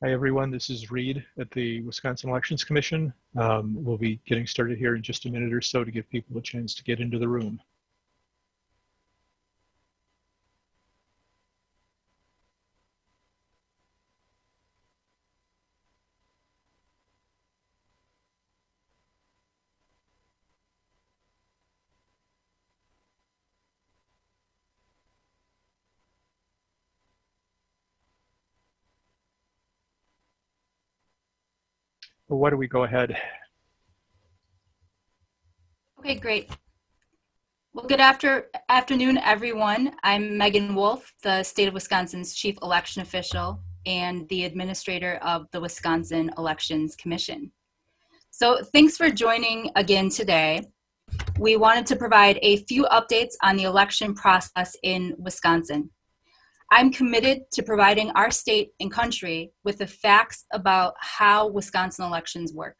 Hi, everyone. This is Reed at the Wisconsin Elections Commission. We'll be getting started here in just a minute or so to give people a chance to get into the room. Well, why don't we go ahead? Okay, great. Well, good afternoon, everyone. I'm Megan Wolf, the state of Wisconsin's chief election official and the administrator of the Wisconsin Elections Commission. So thanks for joining again today. We wanted to provide a few updates on the election process in Wisconsin. I'm committed to providing our state and country with the facts about how Wisconsin elections work.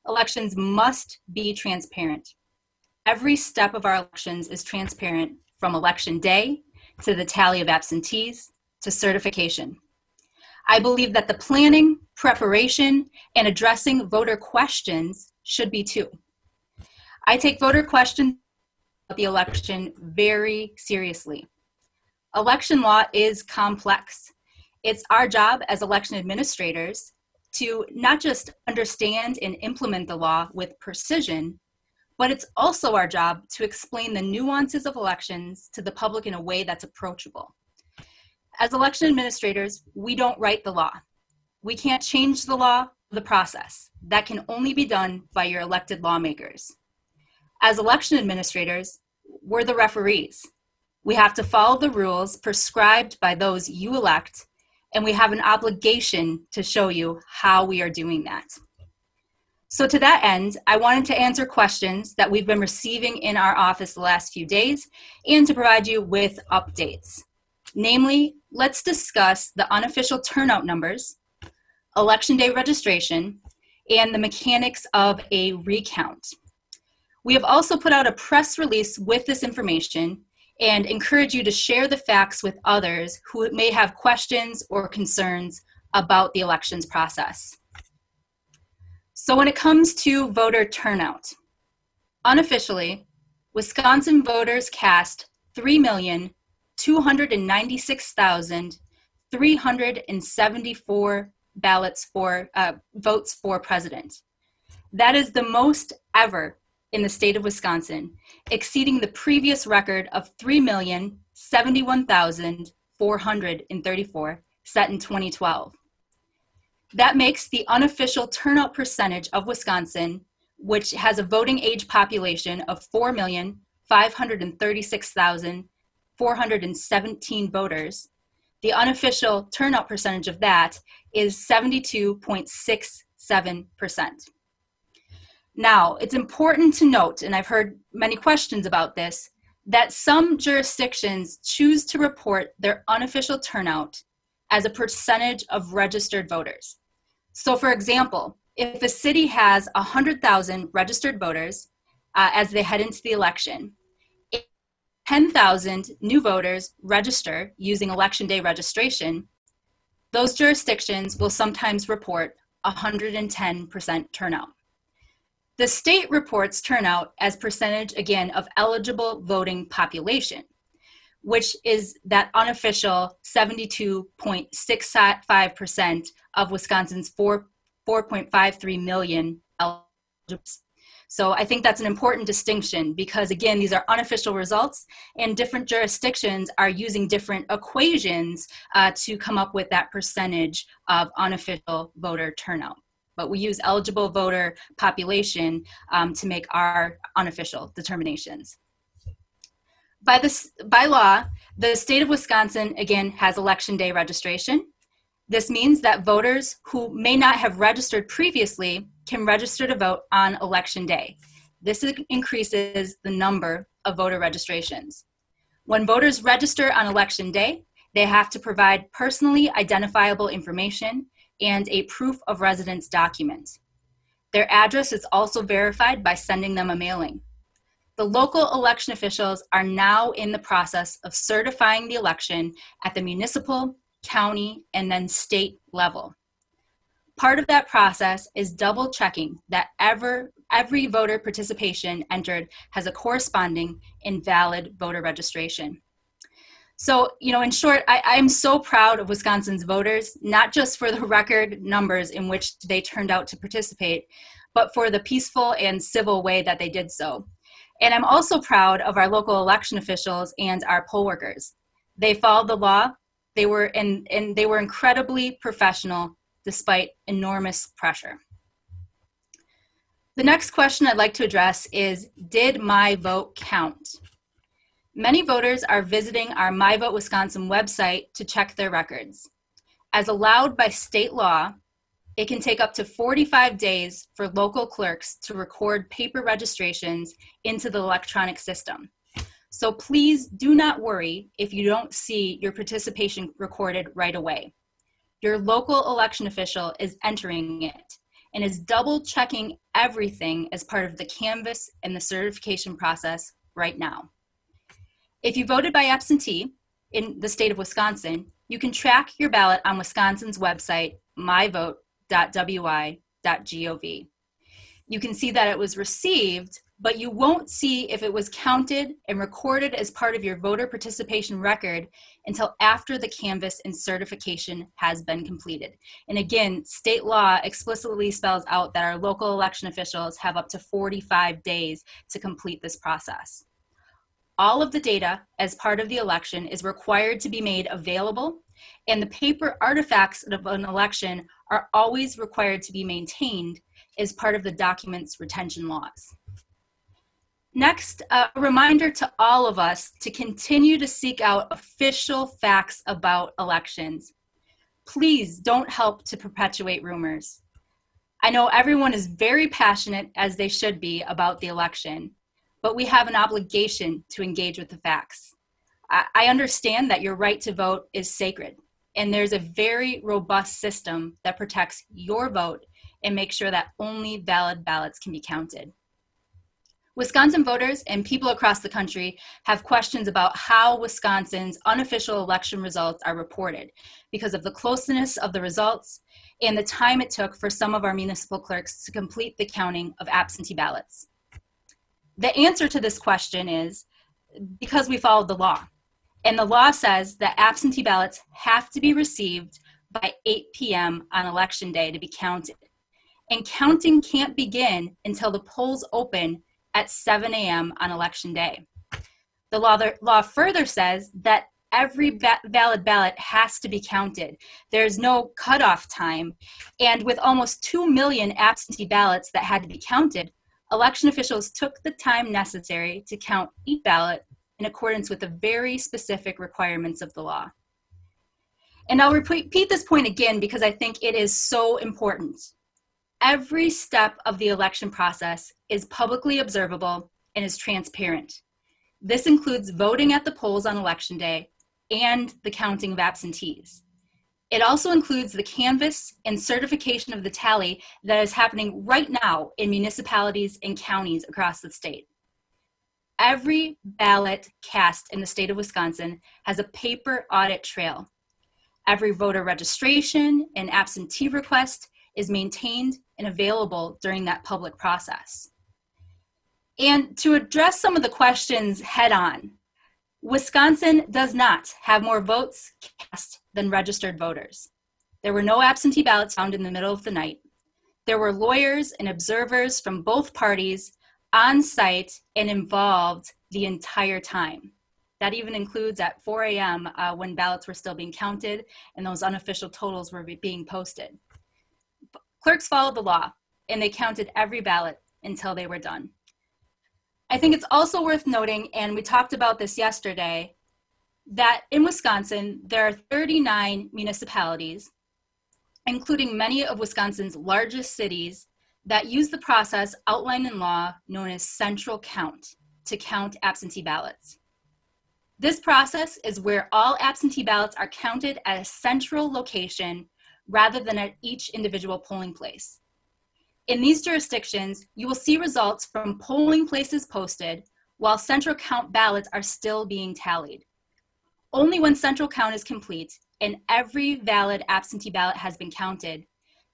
Elections must be transparent. Every step of our elections is transparent, from election day to the tally of absentees to certification. I believe that the planning, preparation, and addressing voter questions should be too. I take voter questions about the election very seriously. Election law is complex. It's our job as election administrators to not just understand and implement the law with precision, but it's also our job to explain the nuances of elections to the public in a way that's approachable. As election administrators, we don't write the law. We can't change the law, the process. That can only be done by your elected lawmakers. As election administrators, we're the referees. We have to follow the rules prescribed by those you elect, and we have an obligation to show you how we are doing that. So to that end, I wanted to answer questions that we've been receiving in our office the last few days and to provide you with updates. Namely, let's discuss the unofficial turnout numbers, election day registration, and the mechanics of a recount. We have also put out a press release with this information and encourage you to share the facts with others who may have questions or concerns about the elections process. So when it comes to voter turnout, unofficially, Wisconsin voters cast 3,296,374 ballots for votes for president. That is the most ever in the state of Wisconsin, exceeding the previous record of 3,071,434 set in 2012. That makes the unofficial turnout percentage of Wisconsin, which has a voting age population of 4,536,417 voters. The unofficial turnout percentage of that is 72.67%. Now, it's important to note, and I've heard many questions about this, that some jurisdictions choose to report their unofficial turnout as a percentage of registered voters. So for example, if a city has 100,000 registered voters as they head into the election, 10,000 new voters register using election day registration, those jurisdictions will sometimes report 110% turnout. The state reports turnout as percentage, again, of eligible voting population, which is that unofficial 72.65% of Wisconsin's 4.53 million eligibles. So I think that's an important distinction because, again, these are unofficial results and different jurisdictions are using different equations to come up with that percentage of unofficial voter turnout. But we use eligible voter population to make our unofficial determinations. By law, the state of Wisconsin, again, has election day registration. This means that voters who may not have registered previously can register to vote on election day. This increases the number of voter registrations. When voters register on election day, they have to provide personally identifiable information and a proof of residence document. Their address is also verified by sending them a mailing. The local election officials are now in the process of certifying the election at the municipal, county, and then state level. Part of that process is double checking that every voter participation entered has a corresponding and valid voter registration. So, in short, I am so proud of Wisconsin's voters, not just for the record numbers in which they turned out to participate, but for the peaceful and civil way that they did so. And I'm also proud of our local election officials and our poll workers. They followed the law. They were incredibly professional despite enormous pressure. The next question I'd like to address is, did my vote count? Many voters are visiting our My Vote Wisconsin website to check their records. As allowed by state law, it can take up to 45 days for local clerks to record paper registrations into the electronic system. So please do not worry if you don't see your participation recorded right away. Your local election official is entering it and is double checking everything as part of the canvass and the certification process right now. If you voted by absentee in the state of Wisconsin, you can track your ballot on Wisconsin's website, myvote.wi.gov. You can see that it was received, but you won't see if it was counted and recorded as part of your voter participation record until after the canvass and certification has been completed. And again, state law explicitly spells out that our local election officials have up to 45 days to complete this process. All of the data as part of the election is required to be made available, and the paper artifacts of an election are always required to be maintained as part of the document's retention laws. Next, a reminder to all of us to continue to seek out official facts about elections. Please don't help to perpetuate rumors. I know everyone is very passionate, as they should be, about the election, but we have an obligation to engage with the facts. I understand that your right to vote is sacred, and there's a very robust system that protects your vote and makes sure that only valid ballots can be counted. Wisconsin voters and people across the country have questions about how Wisconsin's unofficial election results are reported because of the closeness of the results and the time it took for some of our municipal clerks to complete the counting of absentee ballots. The answer to this question is because we followed the law. And the law says that absentee ballots have to be received by 8 p.m. on election day to be counted. And counting can't begin until the polls open at 7 a.m. on election day. The law further says that every valid ballot has to be counted. There's no cutoff time. And with almost 2 million absentee ballots that had to be counted, election officials took the time necessary to count each ballot in accordance with the very specific requirements of the law. And I'll repeat this point again because I think it is so important. Every step of the election process is publicly observable and is transparent. This includes voting at the polls on election day and the counting of absentees. It also includes the canvass and certification of the tally that is happening right now in municipalities and counties across the state. Every ballot cast in the state of Wisconsin has a paper audit trail. Every voter registration and absentee request is maintained and available during that public process. And to address some of the questions head on, Wisconsin does not have more votes cast than registered voters. There were no absentee ballots found in the middle of the night. There were lawyers and observers from both parties on site and involved the entire time. That even includes at 4 a.m. When ballots were still being counted and those unofficial totals were being posted. Clerks followed the law and they counted every ballot until they were done. I think it's also worth noting, and we talked about this yesterday, that in Wisconsin, there are 39 municipalities, including many of Wisconsin's largest cities, that use the process outlined in law known as central count to count absentee ballots. This process is where all absentee ballots are counted at a central location rather than at each individual polling place. In these jurisdictions, you will see results from polling places posted while central count ballots are still being tallied. Only when central count is complete and every valid absentee ballot has been counted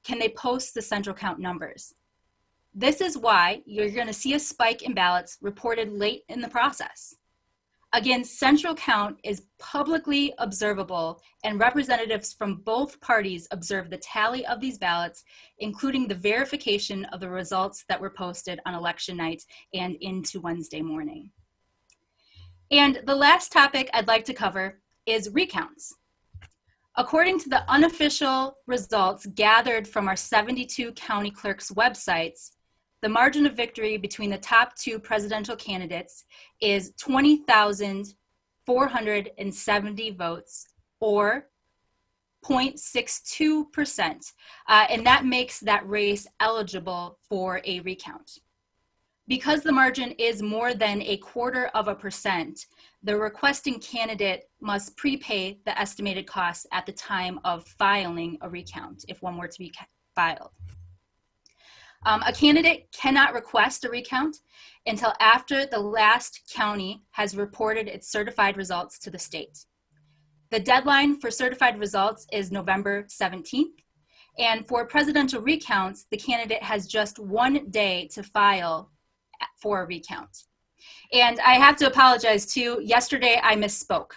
can they post the central count numbers. This is why you're going to see a spike in ballots reported late in the process. Again, central count is publicly observable, and representatives from both parties observe the tally of these ballots, including the verification of the results that were posted on election night and into Wednesday morning. And the last topic I'd like to cover is recounts. According to the unofficial results gathered from our 72 county clerks' websites, the margin of victory between the top two presidential candidates is 20,470 votes, or 0.62%, and that makes that race eligible for a recount. Because the margin is more than 0.25%, the requesting candidate must prepay the estimated costs at the time of filing a recount, if one were to be filed. A candidate cannot request a recount until after the last county has reported its certified results to the state. The deadline for certified results is November 17th, and for presidential recounts, the candidate has just 1 day to file for a recount. And I have to apologize too, yesterday I misspoke.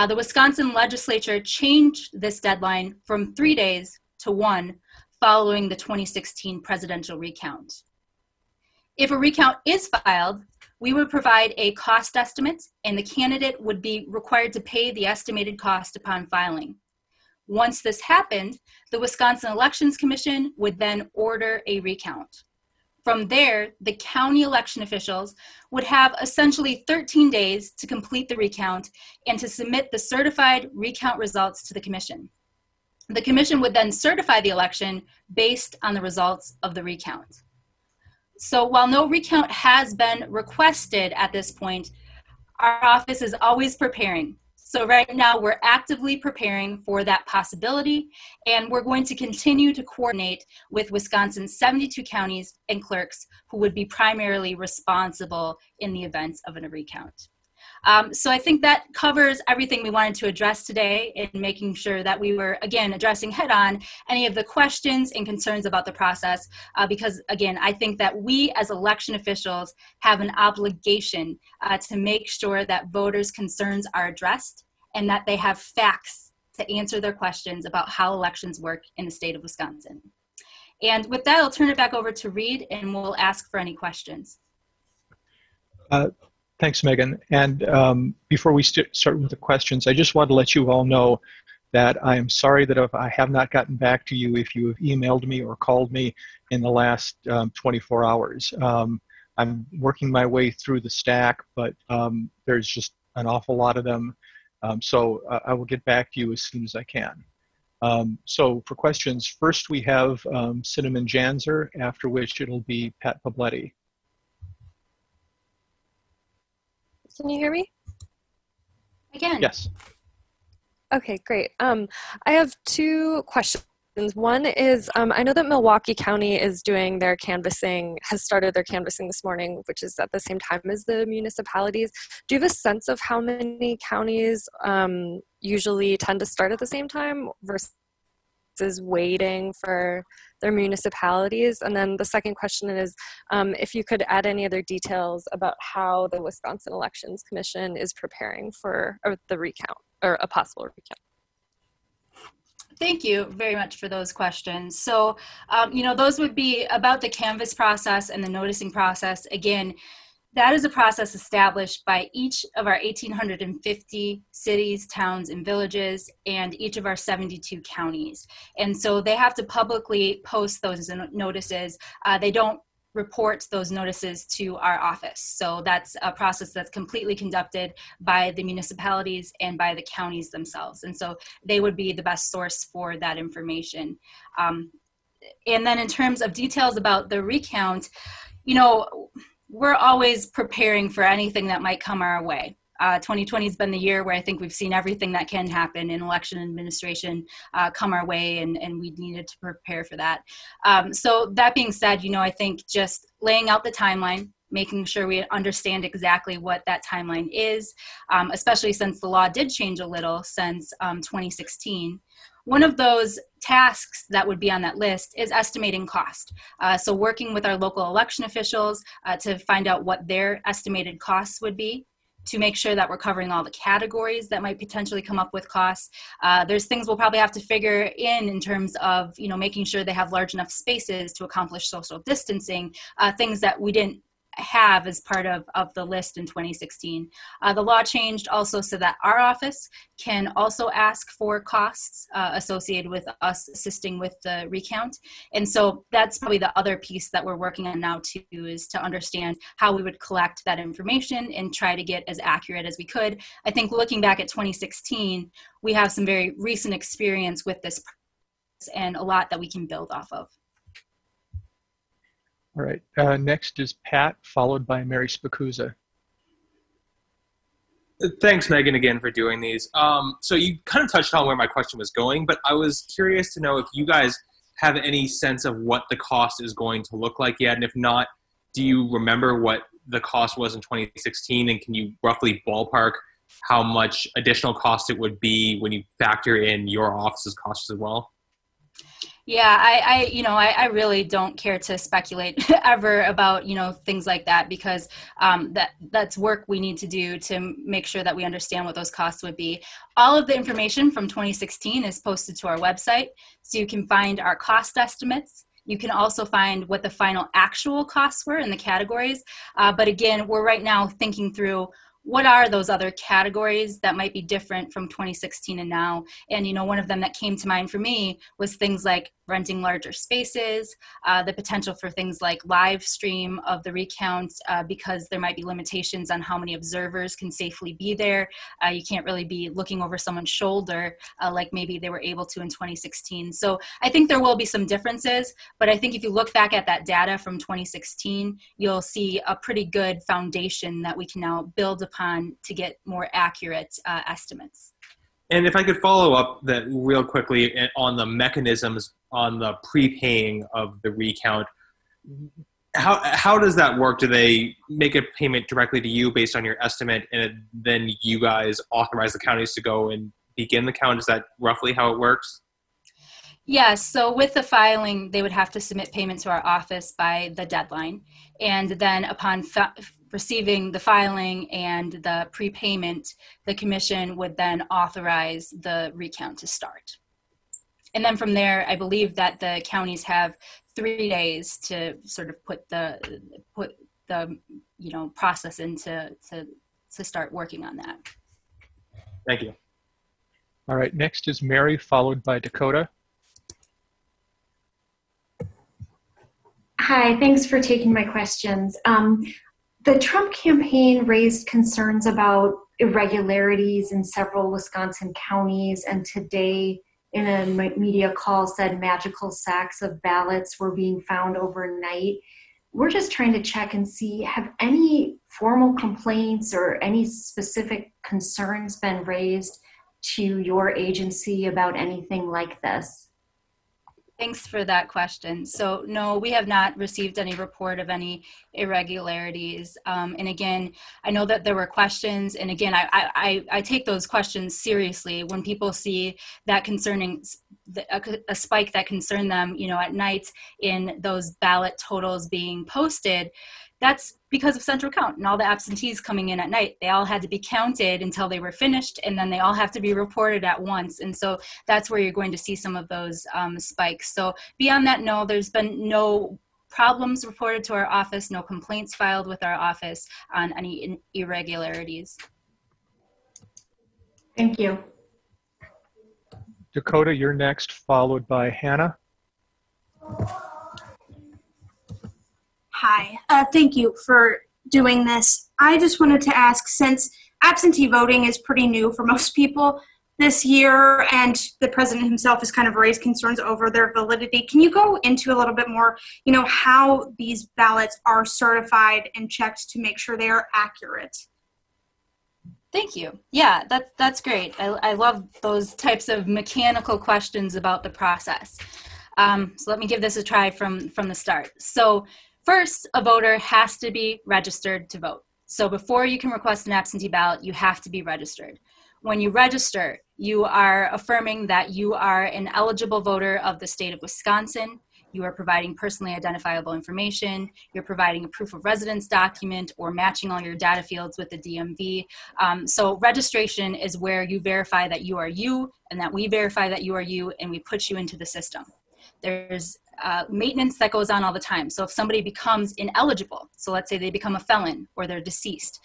The Wisconsin legislature changed this deadline from 3 days to 1 following the 2016 presidential recount. If a recount is filed, we would provide a cost estimate, and the candidate would be required to pay the estimated cost upon filing. Once this happened, the Wisconsin Elections Commission would then order a recount. From there, the county election officials would have essentially 13 days to complete the recount and to submit the certified recount results to the commission. The commission would then certify the election based on the results of the recount. So while no recount has been requested at this point, our office is always preparing. So right now we're actively preparing for that possibility, and we're going to continue to coordinate with Wisconsin's 72 counties and clerks who would be primarily responsible in the event of a recount. So I think that covers everything we wanted to address today in making sure that we were, again, addressing head-on any of the questions and concerns about the process, because, again, I think that we as election officials have an obligation to make sure that voters' concerns are addressed and that they have facts to answer their questions about how elections work in the state of Wisconsin. And with that, I'll turn it back over to Reed, and we'll ask for any questions. Thanks, Megan. And before we start with the questions, I just want to let you all know that I am sorry that if I have not gotten back to you, if you have emailed me or called me in the last 24 hours. I'm working my way through the stack, but there's just an awful lot of them. So I will get back to you as soon as I can. So for questions, first we have Cinnamon Janzer, after which it'll be Pat Pabletti. Can you hear me? Again. Yes. Okay, great. I have two questions. One is, I know that Milwaukee County is doing their canvassing, has started their canvassing this morning, which is at the same time as the municipalities. Do you have a sense of how many counties usually tend to start at the same time versus waiting for their municipalities? And then the second question is, if you could add any other details about how the Wisconsin Elections Commission is preparing for the recount, or a possible recount. Thank you very much for those questions. So, those would be about the canvass process and the noticing process. Again, that is a process established by each of our 1,850 cities, towns, and villages, and each of our 72 counties. And so they have to publicly post those notices. They don't report those notices to our office. So that's a process that's completely conducted by the municipalities and by the counties themselves. And so they would be the best source for that information. And then in terms of details about the recount, we're always preparing for anything that might come our way. 2020 has been the year where I think we've seen everything that can happen in election administration come our way, and we needed to prepare for that. So that being said, I think just laying out the timeline, making sure we understand exactly what that timeline is, especially since the law did change a little since 2016. one of those tasks that would be on that list is estimating cost. So working with our local election officials to find out what their estimated costs would be, to make sure that we're covering all the categories that might potentially come up with costs. There's things we'll probably have to figure in terms of, making sure they have large enough spaces to accomplish social distancing, things that we didn't have as part of the list in 2016. The law changed also so that our office can also ask for costs associated with us assisting with the recount. And so that's probably the other piece that we're working on now too, is to understand how we would collect that information and try to get as accurate as we could. I think looking back at 2016, we have some very recent experience with this and a lot that we can build off of. All right, next is Pat, followed by Mary Spacuzza. Thanks, Megan, again for doing these. So you kind of touched on where my question was going, but I was curious to know if you guys have any sense of what the cost is going to look like yet, and if not, do you remember what the cost was in 2016, and can you roughly ballpark how much additional cost it would be when you factor in your office's costs as well? Yeah, I really don't care to speculate ever about, things like that, because that's work we need to do to make sure that we understand what those costs would be. All of the information from 2016 is posted to our website, so you can find our cost estimates. You can also find what the final actual costs were in the categories. But again, we're right now thinking through what are those other categories that might be different from 2016 and now? And, one of them that came to mind for me was things like renting larger spaces, the potential for things like live stream of the recount, because there might be limitations on how many observers can safely be there. You can't really be looking over someone's shoulder like maybe they were able to in 2016. So I think there will be some differences, but I think if you look back at that data from 2016, you'll see a pretty good foundation that we can now build upon to get more accurate estimates. And if I could follow up that real quickly on the mechanisms on the prepaying of the recount, how does that work? Do they make a payment directly to you based on your estimate, and then you guys authorize the counties to go and begin the count? Is that roughly how it works? Yes, so with the filing, they would have to submit payment to our office by the deadline. And then upon receiving the filing and the prepayment, the commission would then authorize the recount to start. And then from there, I believe that the counties have 3 days to sort of put the process into to start working on that. Thank you. All right, next is Mary, followed by Dakota. Hi, thanks for taking my questions. The Trump campaign raised concerns about irregularities in several Wisconsin counties, and today in a media call said magical sacks of ballots were being found overnight. We're just trying to check and see, have any formal complaints or any specific concerns been raised to your agency about anything like this? Thanks for that question. So no, we have not received any report of any irregularities. And again, I know that there were questions, and again, I take those questions seriously. When people see that concerning a spike that concerned them, at night in those ballot totals being posted, that's because of central count and all the absentees coming in at night. They all had to be counted until they were finished, and then they all have to be reported at once. And so that's where you're going to see some of those spikes. So beyond that, no, there's been no problems reported to our office, no complaints filed with our office on any irregularities. Thank you. Dakota, you're next, followed by Hannah. Hi, thank you for doing this. I just wanted to ask, since absentee voting is pretty new for most people this year, and the president himself has kind of raised concerns over their validity, can you go into a little bit more, how these ballots are certified and checked to make sure they are accurate? Thank you. Yeah, that's great. I love those types of mechanical questions about the process. So let me give this a try from the start. So first, a voter has to be registered to vote. So before you can request an absentee ballot, you have to be registered. When you register, You are affirming that you are an eligible voter of the state of Wisconsin. You are providing personally identifiable information. You're providing a proof of residence document or matching all your data fields with the DMV. So registration is where you verify that you are you and that we verify that you are you, and we put you into the system. There's maintenance that goes on all the time. So if somebody becomes ineligible, so let's say they become a felon or they're deceased,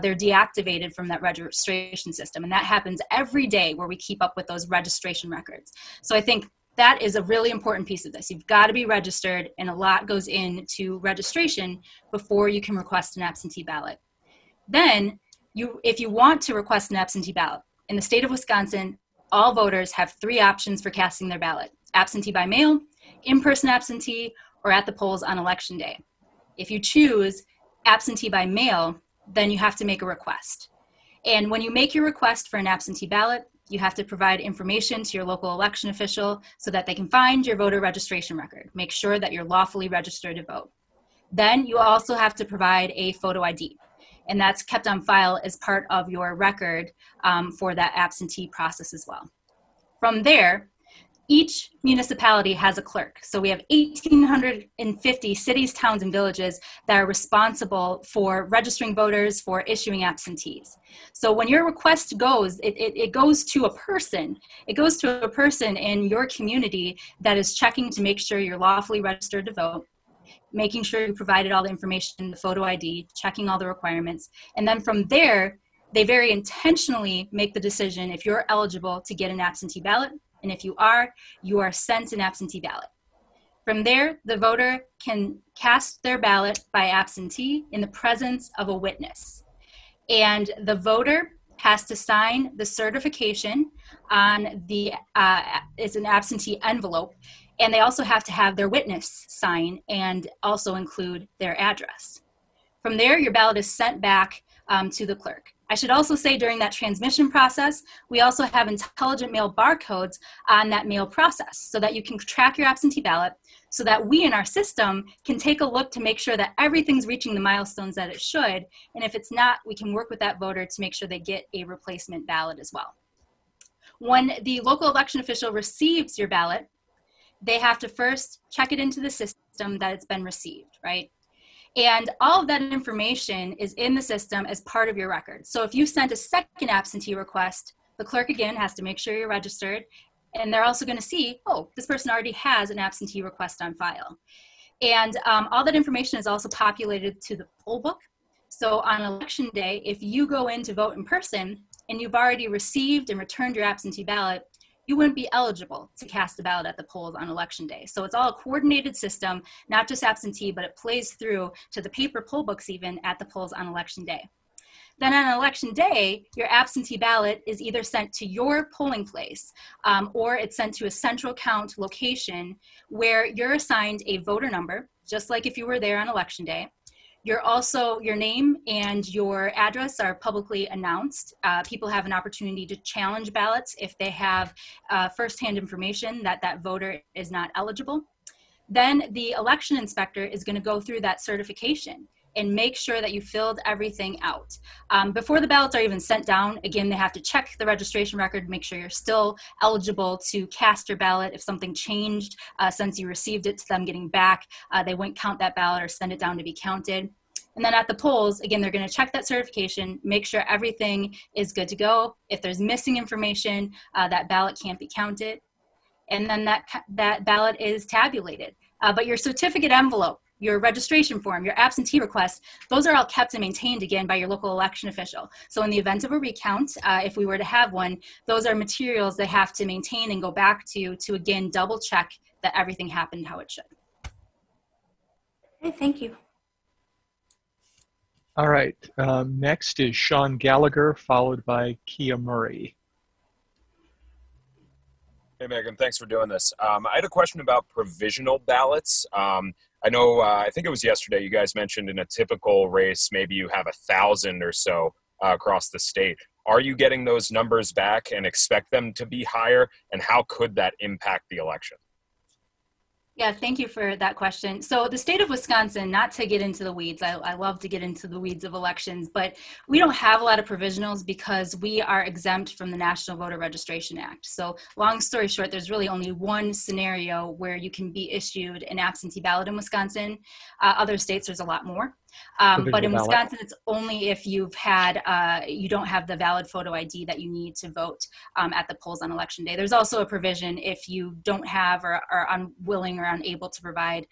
they're deactivated from that registration system. And that happens every day where we keep up with those registration records. So I think that is a really important piece of this. You've got to be registered, and a lot goes into registration before you can request an absentee ballot. Then, if you want to request an absentee ballot, in the state of Wisconsin, all voters have 3 options for casting their ballot: absentee by mail, in-person absentee, or at the polls on election day. If you choose absentee by mail, then you have to make a request. And when you make your request for an absentee ballot, you have to provide information to your local election official so that they can find your voter registration record. Make sure that you're lawfully registered to vote. Then you also have to provide a photo ID, and that's kept on file as part of your record for that absentee process as well. From there, each municipality has a clerk. So we have 1,850 cities, towns, and villages that are responsible for registering voters, for issuing absentees. So when your request goes, it goes to a person. It goes to a person in your community that is checking to make sure you're lawfully registered to vote, making sure you provided all the information, the photo ID, checking all the requirements. And then from there, they very intentionally make the decision if you're eligible to get an absentee ballot. And if you are sent an absentee ballot. From there, the voter can cast their ballot by absentee in the presence of a witness. And the voter has to sign the certification on it's an absentee envelope. And they also have to have their witness sign and also include their address. From there, your ballot is sent back to the clerk. I should also say during that transmission process, we also have intelligent mail barcodes on that mail process so that you can track your absentee ballot, so that we in our system can take a look to make sure that everything's reaching the milestones that it should. And if it's not, we can work with that voter to make sure they get a replacement ballot as well. When the local election official receives your ballot, they have to first check it into the system that it's been received, right? And all of that information is in the system as part of your record. So if you sent a second absentee request, the clerk again has to make sure you're registered, and they're also going to see, oh, this person already has an absentee request on file. And all that information is also populated to the poll book. So on election day, if you go in to vote in person and you've already received and returned your absentee ballot, you wouldn't be eligible to cast a ballot at the polls on election day. So it's all a coordinated system, not just absentee, but it plays through to the paper poll books even at the polls on election day. Then on election day, your absentee ballot is either sent to your polling place or it's sent to a central count location where you're assigned a voter number, just like if you were there on election day. Your name and your address are publicly announced. People have an opportunity to challenge ballots if they have firsthand information that that voter is not eligible. Then the election inspector is going to go through that certification and make sure that you filled everything out. Before the ballots are even sent down, again, they have to check the registration record, make sure you're still eligible to cast your ballot. If something changed since you received it to them getting back, they won't count that ballot or send it down to be counted. And then at the polls, again, they're going to check that certification, make sure everything is good to go. If there's missing information, that ballot can't be counted. And then that ballot is tabulated. But your certificate envelope, your registration form, your absentee request, those are all kept and maintained again by your local election official. So in the event of a recount, if we were to have one, those are materials they have to maintain and go back to again double check that everything happened how it should. Okay, thank you. All right, next is Sean Gallagher, followed by Kia Murray. Hey, Megan, thanks for doing this. I had a question about provisional ballots. I know, I think it was yesterday, you guys mentioned in a typical race, maybe you have 1,000 or so across the state. Are you getting those numbers back and expect them to be higher? And how could that impact the election? Yeah, thank you for that question. So the state of Wisconsin, not to get into the weeds, I love to get into the weeds of elections, but we don't have a lot of provisionals because we are exempt from the National Voter Registration Act. So long story short, there's really only one scenario where you can be issued an absentee ballot in Wisconsin. Other states, there's a lot more. But in Wisconsin, it's only if you've had, you don't have the valid photo ID that you need to vote at the polls on election day. There's also a provision if you don't have or are unwilling or unable to provide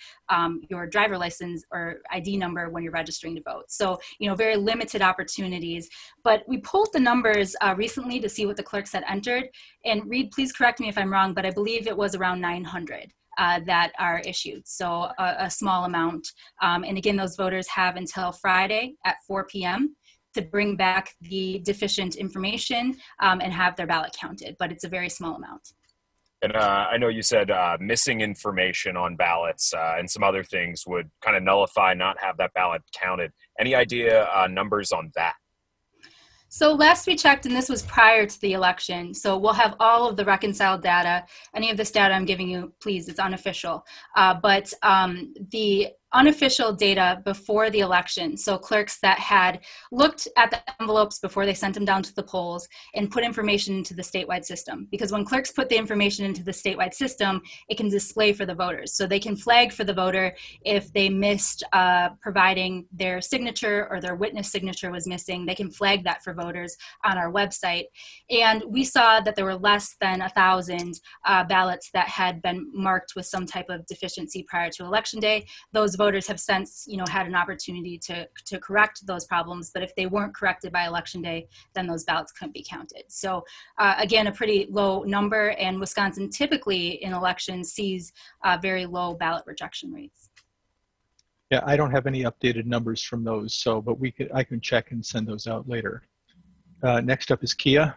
your driver license or ID number when you're registering to vote. So, you know, very limited opportunities. But we pulled the numbers recently to see what the clerks had entered. And Reed, please correct me if I'm wrong, but I believe it was around 900. That are issued, so a small amount. And again, those voters have until Friday at 4 p.m. to bring back the deficient information and have their ballot counted, but it's a very small amount. And I know you said missing information on ballots and some other things would kind of nullify, not have that ballot counted. Any idea numbers on that? So last we checked, and this was prior to the election, so we'll have all of the reconciled data. Any of this data I'm giving you, please, it's unofficial. But the unofficial data before the election, so clerks that had looked at the envelopes before they sent them down to the polls and put information into the statewide system. Because when clerks put the information into the statewide system, it can display for the voters. So they can flag for the voter if they missed providing their signature or their witness signature was missing. They can flag that for voters on our website. And we saw that there were less than 1,000 ballots that had been marked with some type of deficiency prior to election day. Those voters have since, you know, had an opportunity to correct those problems, but if they weren't corrected by election day, then those ballots couldn't be counted. So again, a pretty low number, and Wisconsin typically in elections sees very low ballot rejection rates. Yeah, I don't have any updated numbers from those, so but I can check and send those out later. Next up is Kia.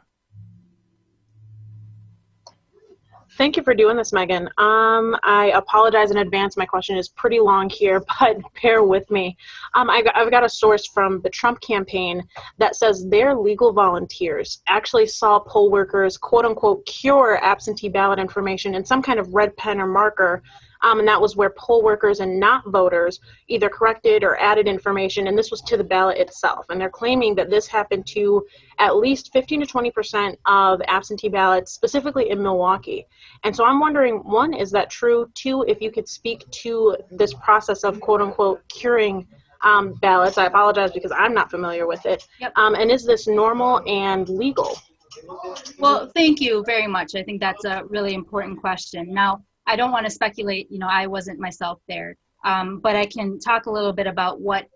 Thank you for doing this, Megan. I apologize in advance. My question is pretty long here, but bear with me. I've got a source from the Trump campaign that says their legal volunteers actually saw poll workers, quote unquote, cure absentee ballot information in some kind of red pen or marker. And that was where poll workers and not voters either corrected or added information, and this was to the ballot itself. And they're claiming that this happened to at least 15 to 20% of absentee ballots, specifically in Milwaukee. And so I'm wondering, one, is that true? Two, if you could speak to this process of quote unquote curing ballots. I apologize because I'm not familiar with it. Yep. And is this normal and legal? Well, thank you very much. I think that's a really important question. Now, I don't want to speculate, you know, I wasn't myself there, but I can talk a little bit about what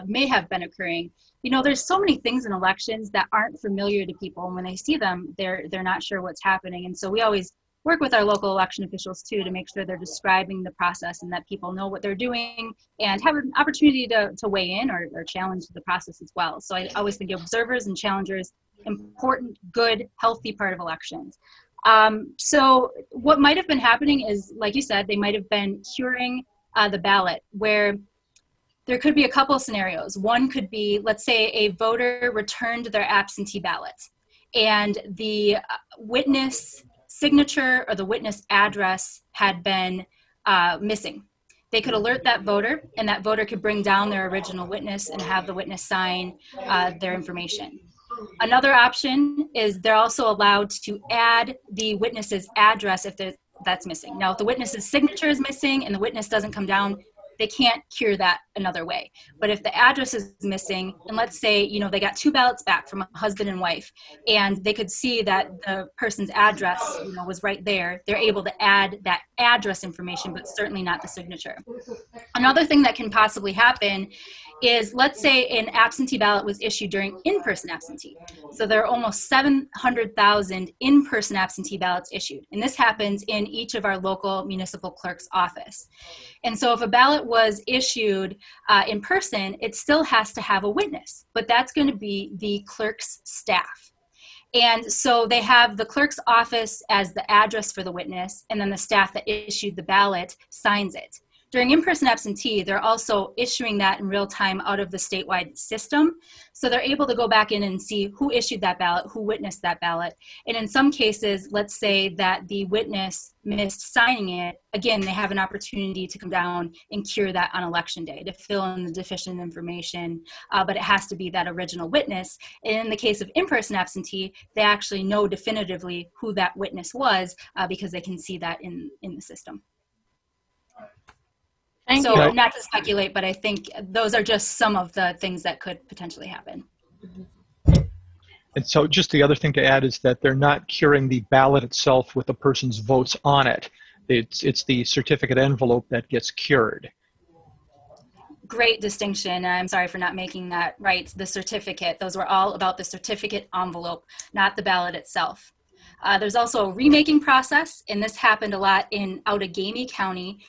may have been occurring. You know, there's so many things in elections that aren't familiar to people, and when they see them, they're not sure what's happening. And so we always work with our local election officials too to make sure they're describing the process and that people know what they're doing and have an opportunity to weigh in or challenge the process as well. So I always think observers and challengers, important, good, healthy part of elections. So what might have been happening is, like you said, they might have been curing the ballot, where there could be a couple of scenarios. One could be, let's say a voter returned their absentee ballot and the witness signature or the witness address had been missing. They could alert that voter, and that voter could bring down their original witness and have the witness sign their information. Another option is they're also allowed to add the witness's address if that's missing. Now, if the witness's signature is missing and the witness doesn't come down, they can't cure that another way. But if the address is missing, and let's say, you know, they got 2 ballots back from a husband and wife, and they could see that the person's address, you know, was right there, they're able to add that address information, but certainly not the signature. Another thing that can possibly happen is, let's say an absentee ballot was issued during in-person absentee. So there are almost 700,000 in-person absentee ballots issued. And this happens in each of our local municipal clerk's office. And so if a ballot was issued in person, it still has to have a witness, but that's going to be the clerk's staff. And so they have the clerk's office as the address for the witness, and then the staff that issued the ballot signs it. During in-person absentee, they're also issuing that in real time out of the statewide system. So they're able to go back in and see who issued that ballot, who witnessed that ballot. And in some cases, let's say that the witness missed signing it, again, they have an opportunity to come down and cure that on election day, to fill in the deficient information, but it has to be that original witness. And in the case of in-person absentee, they actually know definitively who that witness was because they can see that in the system. Thank So you. not to speculate, but I think those are just some of the things that could potentially happen. And so just the other thing to add is that they're not curing the ballot itself with the person's votes on it. It's the certificate envelope that gets cured. Great distinction. I'm sorry for not making that right. The certificate, those were all about the certificate envelope, not the ballot itself. There's also a remaking process, and this happened a lot in Outagamie County,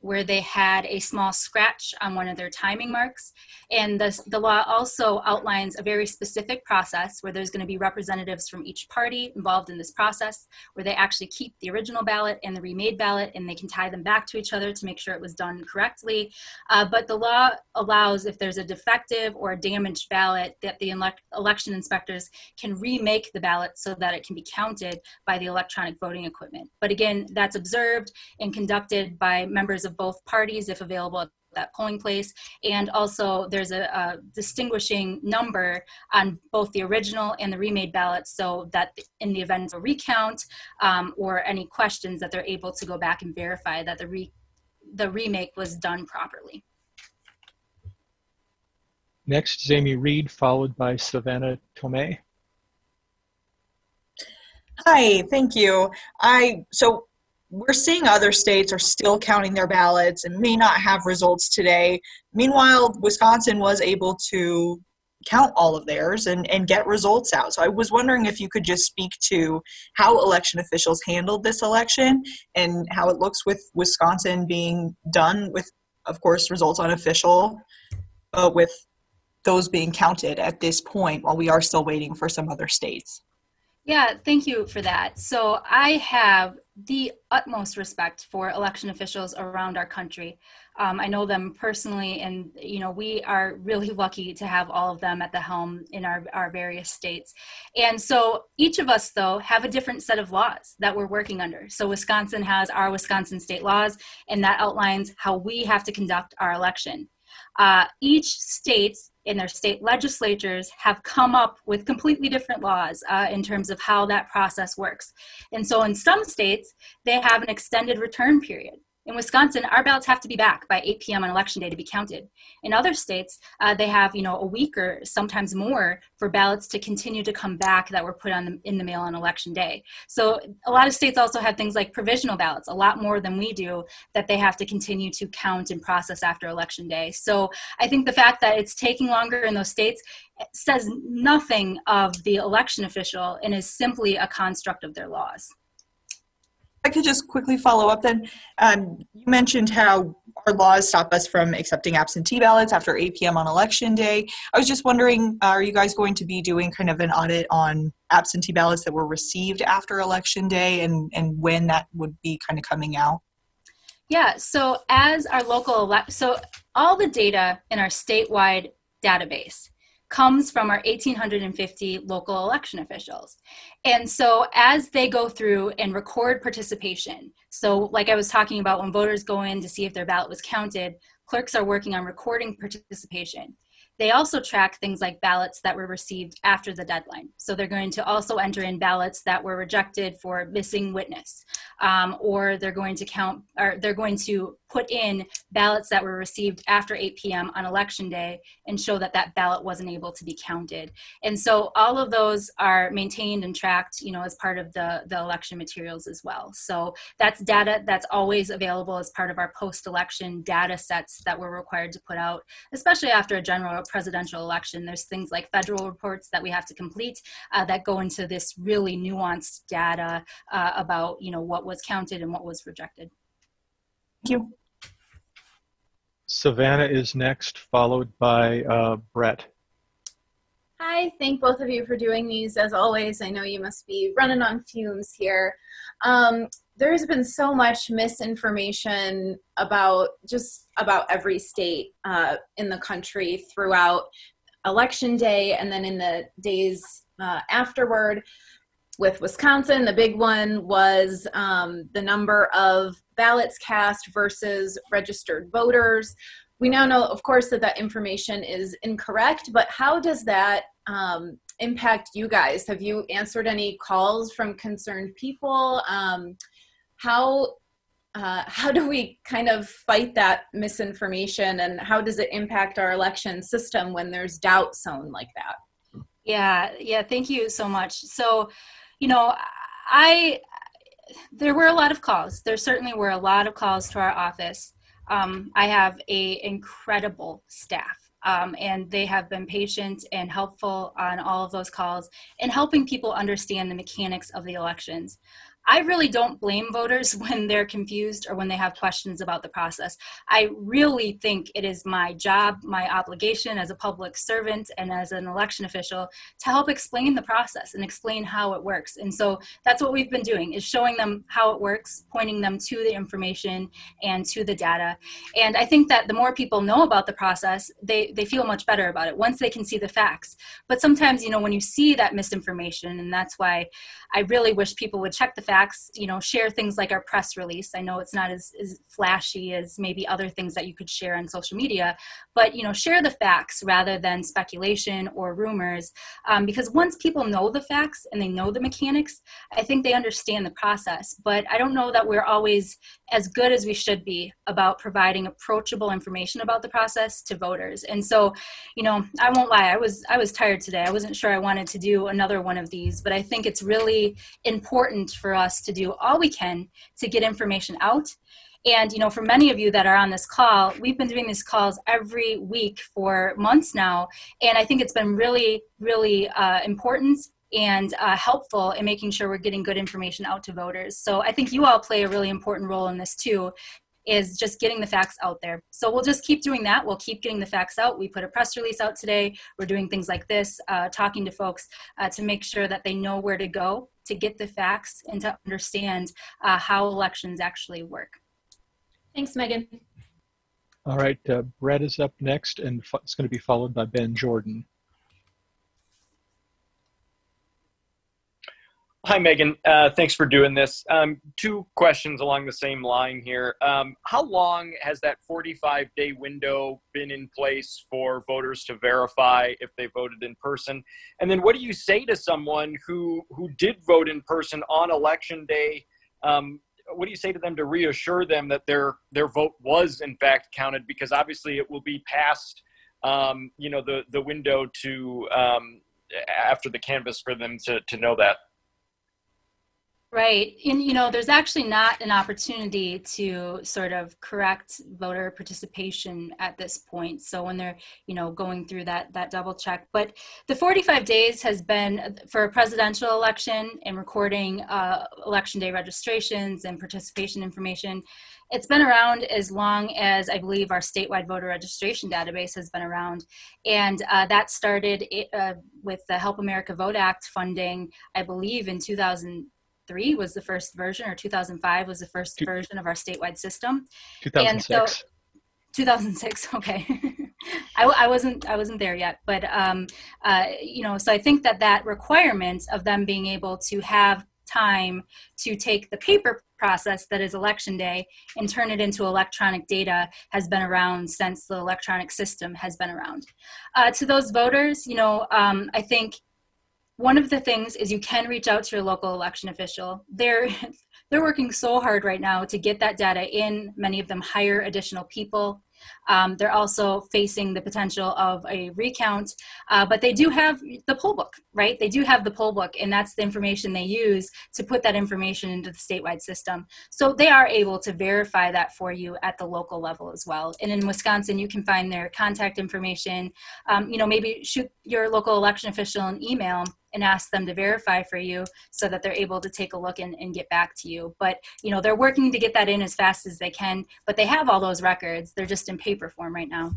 where they had a small scratch on one of their timing marks. And the law also outlines a very specific process where there's going to be representatives from each party involved in this process, where they actually keep the original ballot and the remade ballot, and they can tie them back to each other to make sure it was done correctly. But the law allows, if there's a defective or a damaged ballot, that the election inspectors can remake the ballot so that it can be counted by the electronic voting equipment. But again, that's observed and conducted by members of both parties if available at that polling place. And also there's a distinguishing number on both the original and the remade ballots, so that in the event of a recount or any questions, that they're able to go back and verify that the remake was done properly. Next is Amy Reed, followed by Savannah Tomei. Hi, thank you. So we're seeing other states are still counting their ballots and may not have results today. Meanwhile, Wisconsin was able to count all of theirs and get results out. So I was wondering if you could just speak to how election officials handled this election and how it looks with Wisconsin being done with, of course, results unofficial, but with those being counted at this point while we are still waiting for some other states. Yeah, thank you for that. So I have the utmost respect for election officials around our country. I know them personally, and we are really lucky to have all of them at the helm in our various states. And so each of us, though, have a different set of laws that we're working under. So Wisconsin has our Wisconsin state laws, and that outlines how we have to conduct our election. Each state and their state legislatures have come up with completely different laws in terms of how that process works. And so in some states, they have an extended return period. In Wisconsin, our ballots have to be back by 8 p.m. on election day to be counted. In other states, they have a week or sometimes more for ballots to continue to come back that were put in the mail on election day. So a lot of states also have things like provisional ballots, a lot more than we do, that they have to continue to count and process after election day. So I think the fact that it's taking longer in those states says nothing of the election official and is simply a construct of their laws. I could just quickly follow up then. You mentioned how our laws stop us from accepting absentee ballots after 8 p.m. on election day. I was just wondering, are you guys going to be doing kind of an audit on absentee ballots that were received after election day and when that would be kind of coming out? Yeah, so as our local, so all the data in our statewide database comes from our 1,850 local election officials. And so as they go through and record participation, so like I was talking about, when voters go in to see if their ballot was counted, clerks are working on recording participation. They also track things like ballots that were received after the deadline. So they're going to also enter in ballots that were rejected for missing witness, or they're going to count, or they're going to put in ballots that were received after 8 p.m. on election day and show that that ballot wasn't able to be counted. And so all of those are maintained and tracked, as part of the election materials as well. So that's data that's always available as part of our post-election data sets that we're required to put out, especially after a general or presidential election. There's things like federal reports that we have to complete that go into this really nuanced data about, what was counted and what was rejected. Thank you. Savannah is next, followed by Brett. Hi, I thank both of you for doing these. As always, I know you must be running on fumes here. There's been so much misinformation about every state in the country throughout Election Day and then in the days afterward. With Wisconsin, the big one was the number of ballots cast versus registered voters. We now know, of course, that that information is incorrect, but how does that impact you guys? Have you answered any calls from concerned people? How do we kind of fight that misinformation, and how does it impact our election system when there's doubt sown like that? Yeah, thank you so much. So, there were a lot of calls. There certainly were a lot of calls to our office. I have an incredible staff, and they have been patient and helpful on all of those calls and helping people understand the mechanics of the elections. I really don't blame voters when they're confused or when they have questions about the process. I really think it is my job, my obligation as a public servant and as an election official to help explain the process and explain how it works. And so that's what we've been doing, is showing them how it works, pointing them to the information and to the data. And I think that the more people know about the process, they feel much better about it once they can see the facts. But sometimes, when you see that misinformation, and that's why I really wish people would check the facts, share things like our press release. I know it's not as flashy as maybe other things that you could share on social media, but, share the facts rather than speculation or rumors, because once people know the facts and they know the mechanics, I think they understand the process. But I don't know that we're always as good as we should be about providing approachable information about the process to voters. And so, I won't lie, I was tired today. I wasn't sure I wanted to do another one of these, but I think it's really important for us to do all we can to get information out. And, for many of you that are on this call, we've been doing these calls every week for months now. And I think it's been really, really important and helpful in making sure we're getting good information out to voters. So I think you all play a really important role in this too, is just getting the facts out there. So we'll just keep doing that. We'll keep getting the facts out. We put a press release out today. We're doing things like this, talking to folks to make sure that they know where to go to get the facts and to understand how elections actually work. Thanks, Megan. All right, Brett is up next, and it's going to be followed by Ben Jordan. Hi, Megan. Thanks for doing this. Two questions along the same line here. How long has that 45-day window been in place for voters to verify if they voted in person? And then what do you say to someone who did vote in person on Election Day? What do you say to them to reassure them that their vote was in fact counted? Because obviously it will be past the window to after the canvass for them to know that. Right. And, there's actually not an opportunity to sort of correct voter participation at this point. So when they're, going through that double check. But the 45 days has been for a presidential election and recording Election Day registrations and participation information. It's been around as long as I believe our statewide voter registration database has been around. And that started with the Help America Vote Act funding, I believe in 2003 was the first version, or 2005 was the first version of our statewide system. 2006. And so, 2006. Okay, I wasn't there yet, but so I think that requirement of them being able to have time to take the paper process that is Election Day and turn it into electronic data has been around since the electronic system has been around. To those voters, I think one of the things is you can reach out to your local election official. They're working so hard right now to get that data in. Many of them hire additional people. They're also facing the potential of a recount, but they do have the poll book, right? They do have the poll book, and that's the information they use to put that information into the statewide system. So they are able to verify that for you at the local level as well. And in Wisconsin, you can find their contact information. Maybe shoot your local election official an email and ask them to verify for you so that they're able to take a look and get back to you. But, they're working to get that in as fast as they can, but they have all those records. They're just in paper form right now.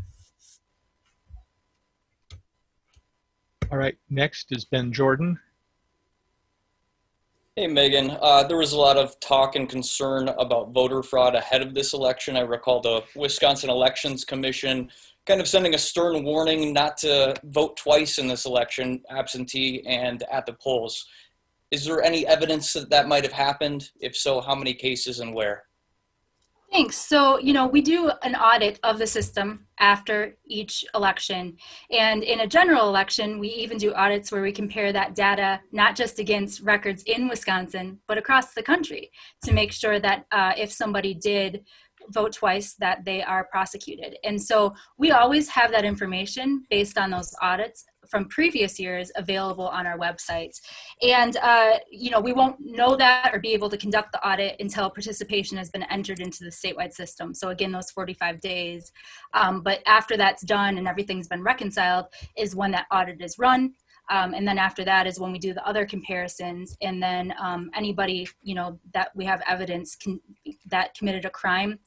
All right, next is Ben Jordan. Hey, Megan. There was a lot of talk and concern about voter fraud ahead of this election. I recall the Wisconsin Elections Commission kind of sending a stern warning not to vote twice in this election, absentee and at the polls. Is there any evidence that that might have happened? If so, how many cases and where? Thanks. So, we do an audit of the system after each election. And in a general election, we even do audits where we compare that data, not just against records in Wisconsin, but across the country to make sure that if somebody did vote twice, that they are prosecuted. And so we always have that information based on those audits from previous years available on our websites. And, we won't know that or be able to conduct the audit until participation has been entered into the statewide system. So again, those 45 days. But after that's done and everything's been reconciled is when that audit is run. And then after that is when we do the other comparisons. And then anybody, that we have evidence that committed a crime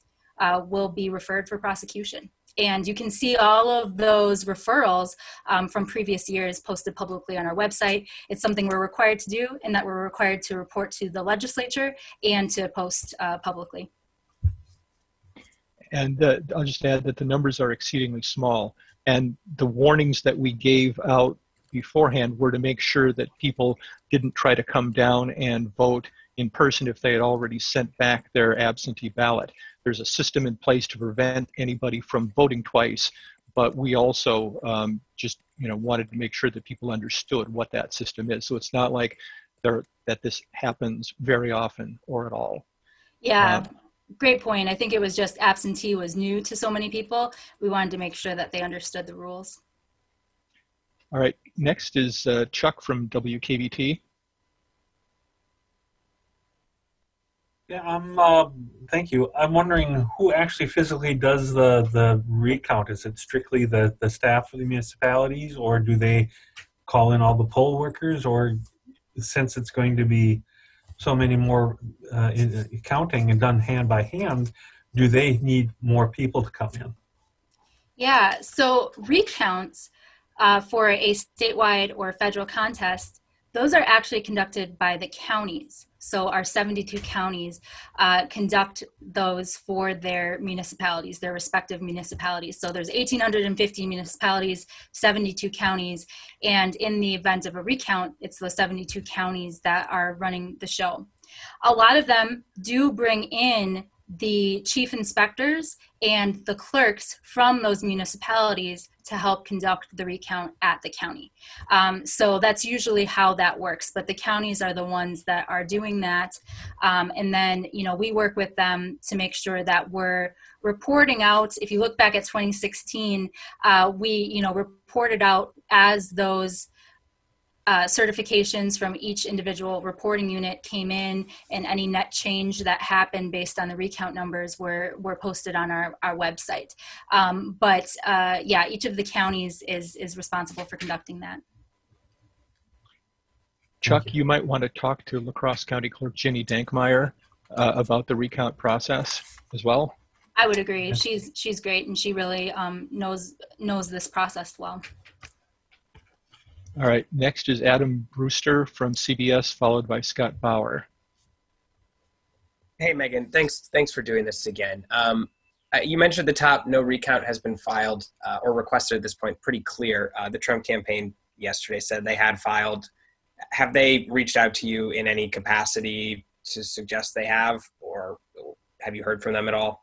will be referred for prosecution. And you can see all of those referrals from previous years posted publicly on our website. It's something we're required to do and that we're required to report to the legislature and to post publicly. And I'll just add that the numbers are exceedingly small. And the warnings that we gave out beforehand were to make sure that people didn't try to come down and vote in person if they had already sent back their absentee ballot. There's a system in place to prevent anybody from voting twice, but we also just wanted to make sure that people understood what that system is. So it's not like that this happens very often or at all. Yeah, great point. I think it was just absentee was new to so many people. We wanted to make sure that they understood the rules. All right, next is Chuck from WKVT. Yeah, thank you. I'm wondering who actually physically does the recount. Is it strictly the staff of the municipalities, or do they call in all the poll workers? Or since it's going to be so many more counting and done hand by hand, do they need more people to come in? Yeah, so recounts for a statewide or federal contest, those are actually conducted by the counties. So our 72 counties conduct those for their municipalities, their respective municipalities. So there's 1,850 municipalities, 72 counties, and in the event of a recount, it's the 72 counties that are running the show. A lot of them do bring in the chief inspectors and the clerks from those municipalities to help conduct the recount at the county. So that's usually how that works, but the counties are the ones that are doing that. And then, we work with them to make sure that we're reporting out. If you look back at 2016, we, reported out as those certifications from each individual reporting unit came in, and any net change that happened based on the recount numbers were posted on our website. But each of the counties is responsible for conducting that. Chuck, you might want to talk to La Crosse County Clerk Ginny Dankmeyer about the recount process as well. I would agree. She's great, and she really knows this process well. All right, next is Adam Brewster from CBS, followed by Scott Bauer. Hey, Megan, thanks for doing this again. You mentioned at the top, no recount has been filed or requested at this point, pretty clear. The Trump campaign yesterday said they had filed. Have they reached out to you in any capacity to suggest they have, or have you heard from them at all?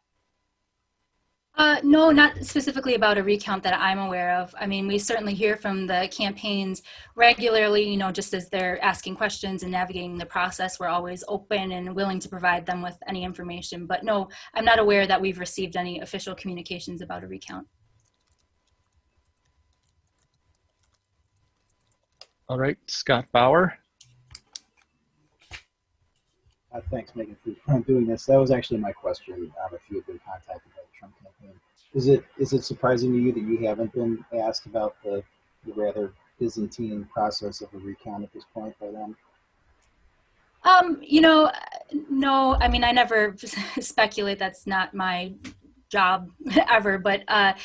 No, not specifically about a recount that I'm aware of. I mean, we certainly hear from the campaigns regularly, just as they're asking questions and navigating the process. We're always open and willing to provide them with any information. But no, I'm not aware that we've received any official communications about a recount. All right, Scott Bauer. Thanks, Megan, for doing this. That was actually my question. If you have been contacted by the Trump campaign, is it surprising to you that you haven't been asked about the rather Byzantine process of a recount at this point by them? No. I mean, I never speculate. That's not my job ever, but I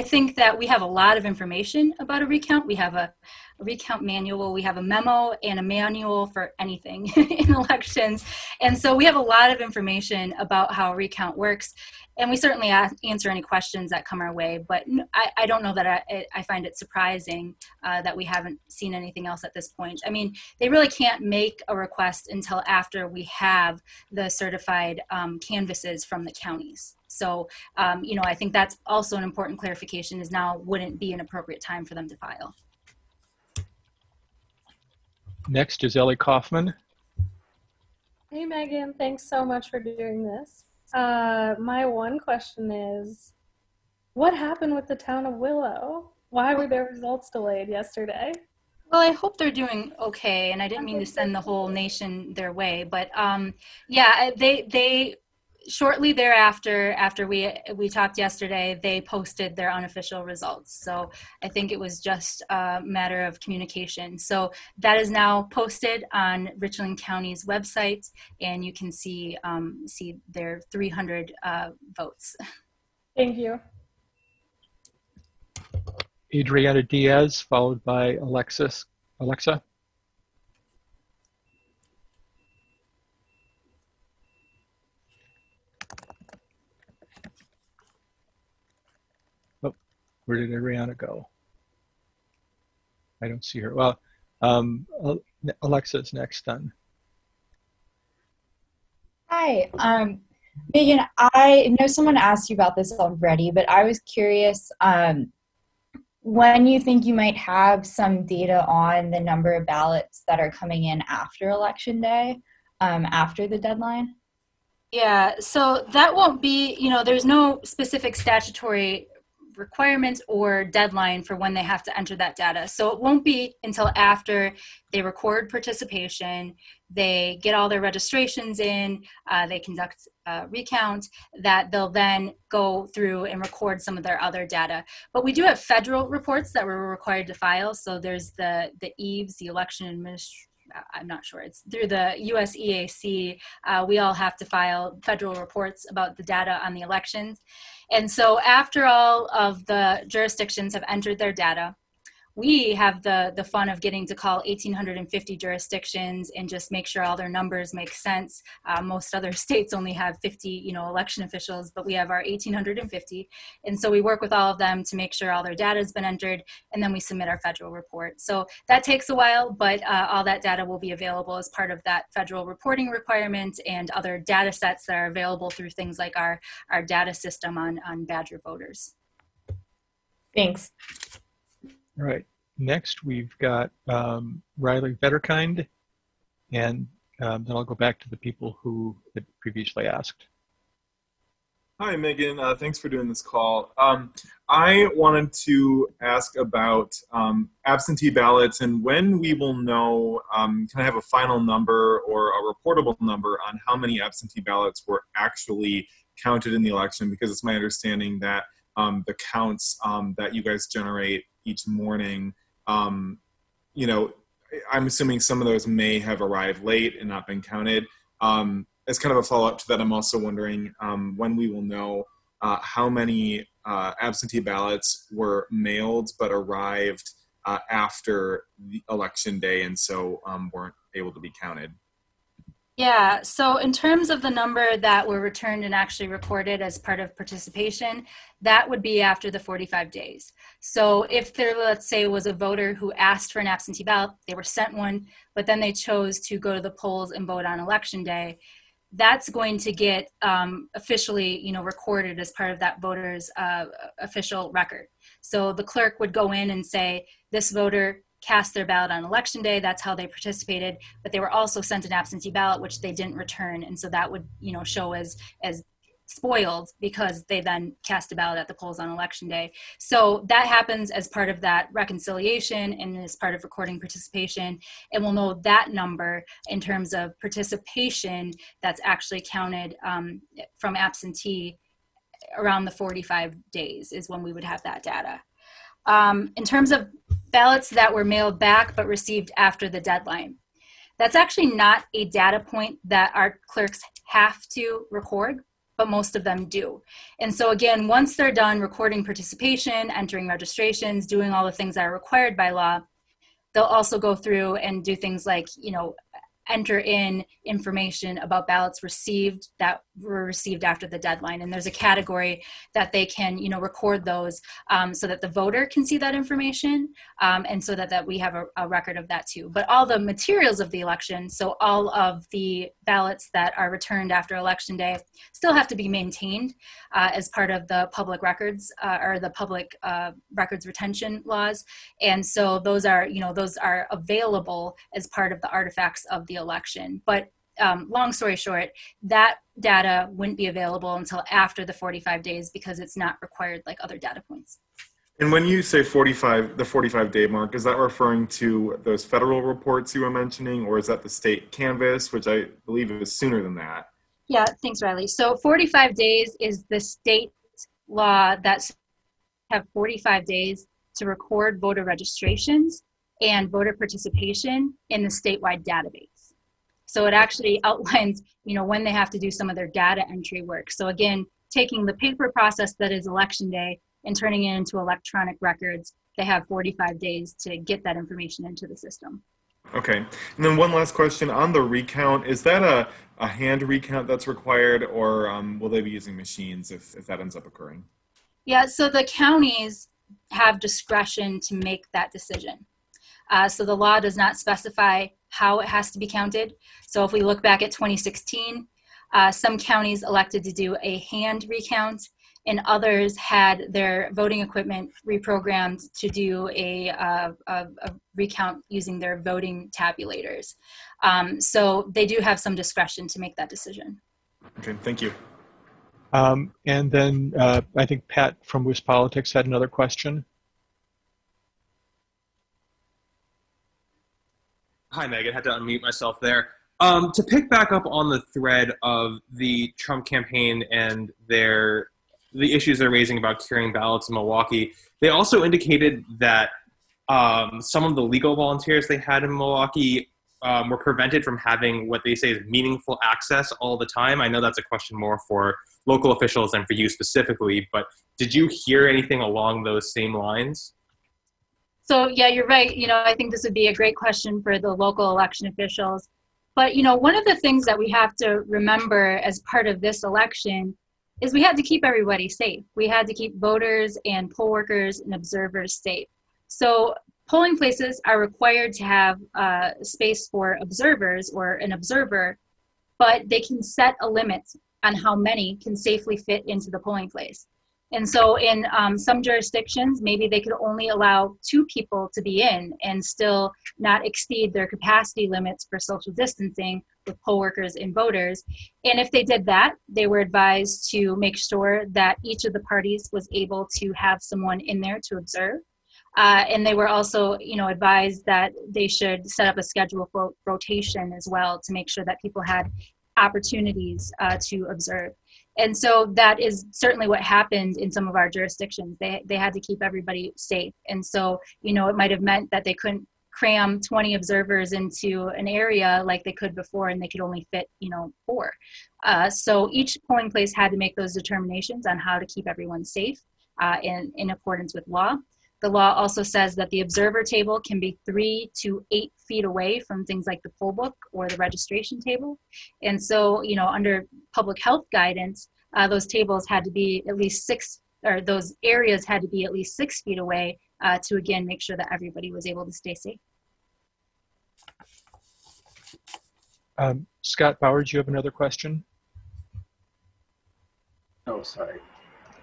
think that we have a lot of information about a recount. We have a recount manual, we have a memo and a manual for anything in elections. And so we have a lot of information about how a recount works. And we certainly answer any questions that come our way, but I don't know that I find it surprising that we haven't seen anything else at this point. I mean, they really can't make a request until after we have the certified canvases from the counties. So, I think that's also an important clarification, is now wouldn't be an appropriate time for them to file. Next is Ellie Kaufman. Hey, Megan, thanks so much for doing this. My one question is, what happened with the town of Willow? Why were their results delayed yesterday? Well, I hope they're doing okay, and I didn't mean to send the whole nation their way, but yeah, they shortly thereafter, after we talked yesterday, they posted their unofficial results. So I think it was just a matter of communication. So that is now posted on Richland County's website, and you can see their 300 votes. Thank you. Adriana Diaz, followed by Alexa. Oh, where did Adriana go? I don't see her. Well, Alexa's next then. Hi, Megan, I know someone asked you about this already, but I was curious when you think you might have some data on the number of ballots that are coming in after Election Day, after the deadline? Yeah, so that won't be, there's no specific statutory requirement or deadline for when they have to enter that data. So it won't be until after they record participation, they get all their registrations in, they conduct a recount, that they'll then go through and record some of their other data. But we do have federal reports that we're required to file. So there's the EVES, the Election Administration, I'm not sure, it's through the US EAC, we all have to file federal reports about the data on the elections. And so after all of the jurisdictions have entered their data, we have the fun of getting to call 1,850 jurisdictions and just make sure all their numbers make sense. Most other states only have 50, election officials, but we have our 1,850. And so we work with all of them to make sure all their data has been entered, and then we submit our federal report. So that takes a while, but all that data will be available as part of that federal reporting requirement and other data sets that are available through things like our data system on Badger voters. Thanks. All right. Next, we've got Riley Vetterkind, and then I'll go back to the people who had previously asked. Hi, Megan. Thanks for doing this call. I wanted to ask about absentee ballots and when we will know, can I have a final number or a reportable number on how many absentee ballots were actually counted in the election? Because it's my understanding that the counts that you guys generate each morning, I'm assuming some of those may have arrived late and not been counted. As kind of a follow-up to that, I'm also wondering when we will know how many absentee ballots were mailed but arrived after the election day and so weren't able to be counted. Yeah, so in terms of the number that were returned and actually recorded as part of participation, that would be after the 45 days. So if there, let's say, was a voter who asked for an absentee ballot, they were sent one, but then they chose to go to the polls and vote on election day, that's going to get officially, recorded as part of that voter's official record. So the clerk would go in and say, this voter cast their ballot on election day, that's how they participated, but they were also sent an absentee ballot, which they didn't return. And so that would, show as spoiled because they then cast a ballot at the polls on election day. So that happens as part of that reconciliation and as part of recording participation. And we'll know that number in terms of participation that's actually counted from absentee around the 45 days is when we would have that data. In terms of ballots that were mailed back but received after the deadline, that's actually not a data point that our clerks have to record, but most of them do. And so again, once they're done recording participation, entering registrations, doing all the things that are required by law, they'll also go through and do things like, enter in information about ballots received that were received after the deadline. And there's a category that they can, record those so that the voter can see that information and so that we have a record of that too. But all the materials of the election, so all of the ballots that are returned after Election Day still have to be maintained as part of the public records or the public records retention laws. And so those are available as part of the artifacts of the election. But long story short, that data wouldn't be available until after the 45 days because it's not required like other data points. And when you say the 45-day mark, is that referring to those federal reports you were mentioning, or is that the state canvass, which I believe is sooner than that? Yeah, thanks, Riley. So 45 days is the state law that have 45 days to record voter registrations and voter participation in the statewide database. So it actually outlines, when they have to do some of their data entry work. So again, taking the paper process that is Election Day and turning it into electronic records, they have 45 days to get that information into the system. Okay. And then one last question on the recount. Is that a hand recount that's required, or will they be using machines if that ends up occurring? Yeah, so the counties have discretion to make that decision. So the law does not specify how it has to be counted. So if we look back at 2016, some counties elected to do a hand recount, and others had their voting equipment reprogrammed to do a recount using their voting tabulators. So they do have some discretion to make that decision. Okay, thank you. And then I think Pat from WisPolitics had another question. Hi, Megan. Had to unmute myself there. To pick back up on the thread of the Trump campaign and the issues they're raising about carrying ballots in Milwaukee, they also indicated that some of the legal volunteers they had in Milwaukee were prevented from having what they say is meaningful access all the time. I know that's a question more for local officials than for you specifically, but did you hear anything along those same lines? So yeah, you're right. I think this would be a great question for the local election officials. But, one of the things that we have to remember as part of this election is we had to keep everybody safe. We had to keep voters and poll workers and observers safe. So polling places are required to have space for observers or an observer, but they can set a limit on how many can safely fit into the polling place. And so in some jurisdictions, maybe they could only allow 2 people to be in and still not exceed their capacity limits for social distancing with poll workers and voters. And if they did that, they were advised to make sure that each of the parties was able to have someone in there to observe. And they were also, advised that they should set up a schedule for rotation as well to make sure that people had opportunities to observe. And so that is certainly what happened in some of our jurisdictions. They had to keep everybody safe. And so, it might have meant that they couldn't cram 20 observers into an area like they could before, and they could only fit, 4. So each polling place had to make those determinations on how to keep everyone safe in accordance with law. The law also says that the observer table can be 3 to 8 feet away from things like the poll book or the registration table. And so, under public health guidance, those tables had to be at least 6, or those areas had to be at least 6 feet away to, again, make sure that everybody was able to stay safe. Scott Bauer, do you have another question? Oh, sorry.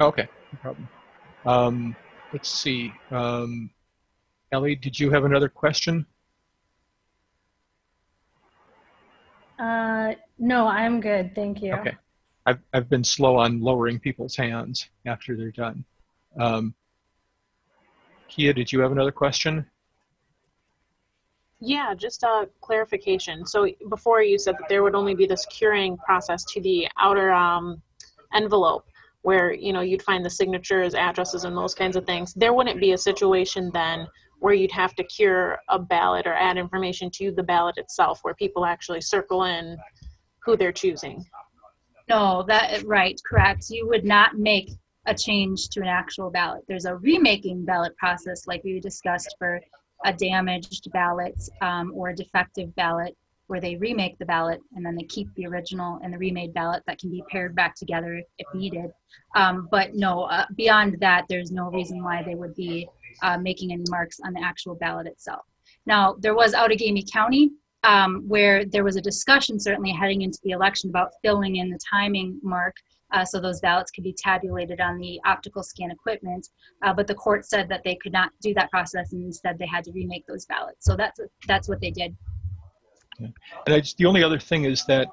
Okay, no problem. Let's see. Ellie, did you have another question? No, I'm good. Thank you. Okay. I've been slow on lowering people's hands after they're done. Kia, did you have another question? Yeah, just a clarification. So before you said that there would only be this curing process to the outer envelope where, you'd find the signatures, addresses, and those kinds of things. There wouldn't be a situation then where you'd have to cure a ballot or add information to the ballot itself where people actually circle in who they're choosing. No, right, correct. You would not make a change to an actual ballot. There's a remaking ballot process, like we discussed, for a damaged ballot or a defective ballot, where they remake the ballot and then they keep the original and the remade ballot that can be paired back together if needed. But no, beyond that, there's no reason why they would be making any marks on the actual ballot itself. Now, there was Outagamie County, where there was a discussion certainly heading into the election about filling in the timing mark so those ballots could be tabulated on the optical scan equipment, but the court said that they could not do that process, and instead they had to remake those ballots. So that's what they did. And the only other thing is that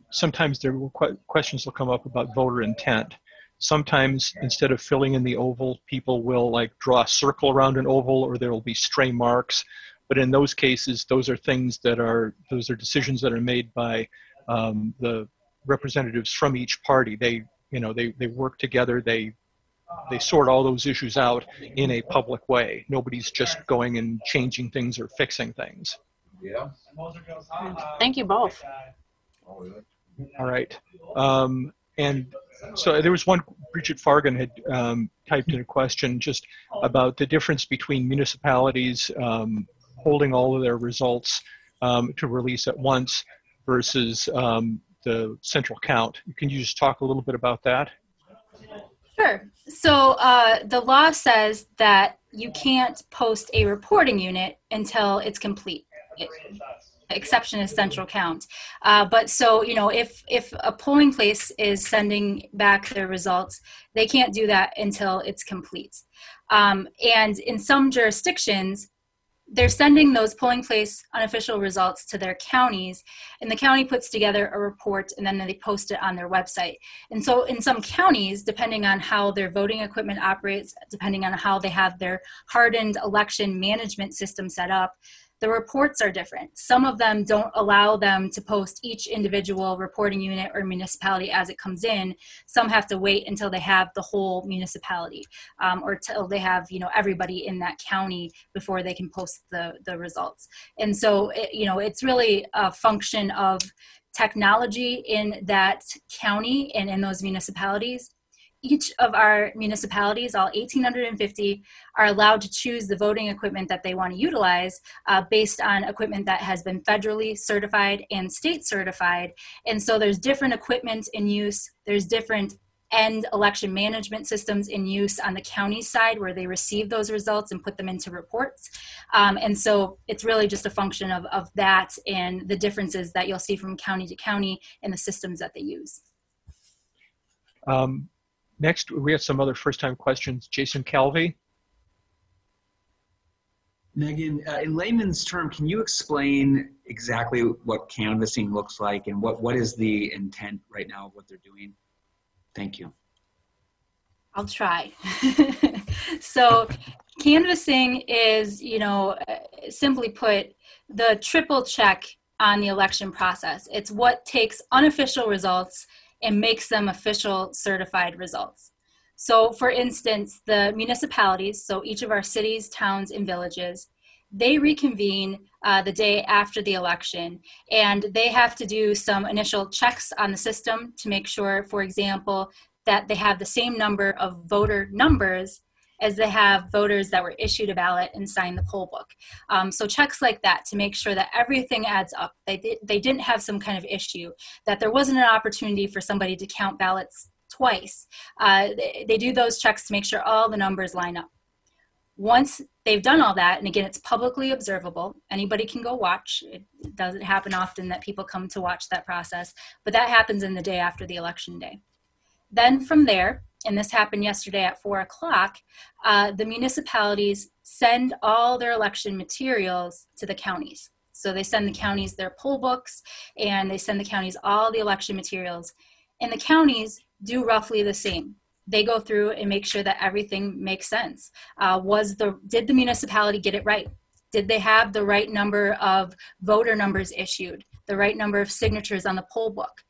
sometimes there will questions will come up about voter intent. Sometimes instead of filling in the oval, people will like draw a circle around an oval, or there will be stray marks. But in those cases, those are decisions that are made by the representatives from each party. They work together. They sort all those issues out in a public way. Nobody's just going and changing things or fixing things. Yeah. Thank you both. All right. And so there was one, Bridget Fargan had typed in a question just about the difference between municipalities holding all of their results to release at once versus the central count. Can you just talk a little bit about that? Sure. So the law says that you can't post a reporting unit until it's complete. Exception is central count. But so, if a polling place is sending back their results, they can't do that until it's complete. And in some jurisdictions, they're sending those polling place unofficial results to their counties, and the county puts together a report and then they post it on their website. And so in some counties, depending on how their voting equipment operates, depending on how they have their hardened election management system set up, the reports are different. Some of them don't allow them to post each individual reporting unit or municipality as it comes in. Some have to wait until they have the whole municipality or till they have everybody in that county before they can post the results. And so it's really a function of technology in that county and in those municipalities. Each of our municipalities, all 1,850, are allowed to choose the voting equipment that they want to utilize based on equipment that has been federally certified and state certified. And so there's different equipment in use. There's different end election management systems in use on the county side where they receive those results and put them into reports. And so it's really just a function of that and the differences that you'll see from county to county and the systems that they use. Next, we have some other first-time questions. Jason Calvi. Megan, in layman's term, can you explain exactly what canvassing looks like and what is the intent right now of what they're doing? Thank you. I'll try. So canvassing is, simply put, the triple check on the election process. It's what takes unofficial results and makes them official certified results. So for instance, the municipalities, so each of our cities, towns, and villages, they reconvene the day after the election, and they have to do some initial checks on the system to make sure, for example, that they have the same number of voter numbers as they have voters that were issued a ballot and signed the poll book. So checks like that to make sure that everything adds up. They didn't have some kind of issue, that there wasn't an opportunity for somebody to count ballots twice. They do those checks to make sure all the numbers line up. Once they've done all that, and again, it's publicly observable, anybody can go watch. It doesn't happen often that people come to watch that process, but that happens in the day after the election day. Then from there, and this happened yesterday at 4 o'clock, the municipalities send all their election materials to the counties. So they send the counties their poll books, and they send the counties all the election materials. And the counties do roughly the same. They go through and make sure that everything makes sense. Did the municipality get it right? Did they have the right number of voter numbers issued? The right number of signatures on the poll book?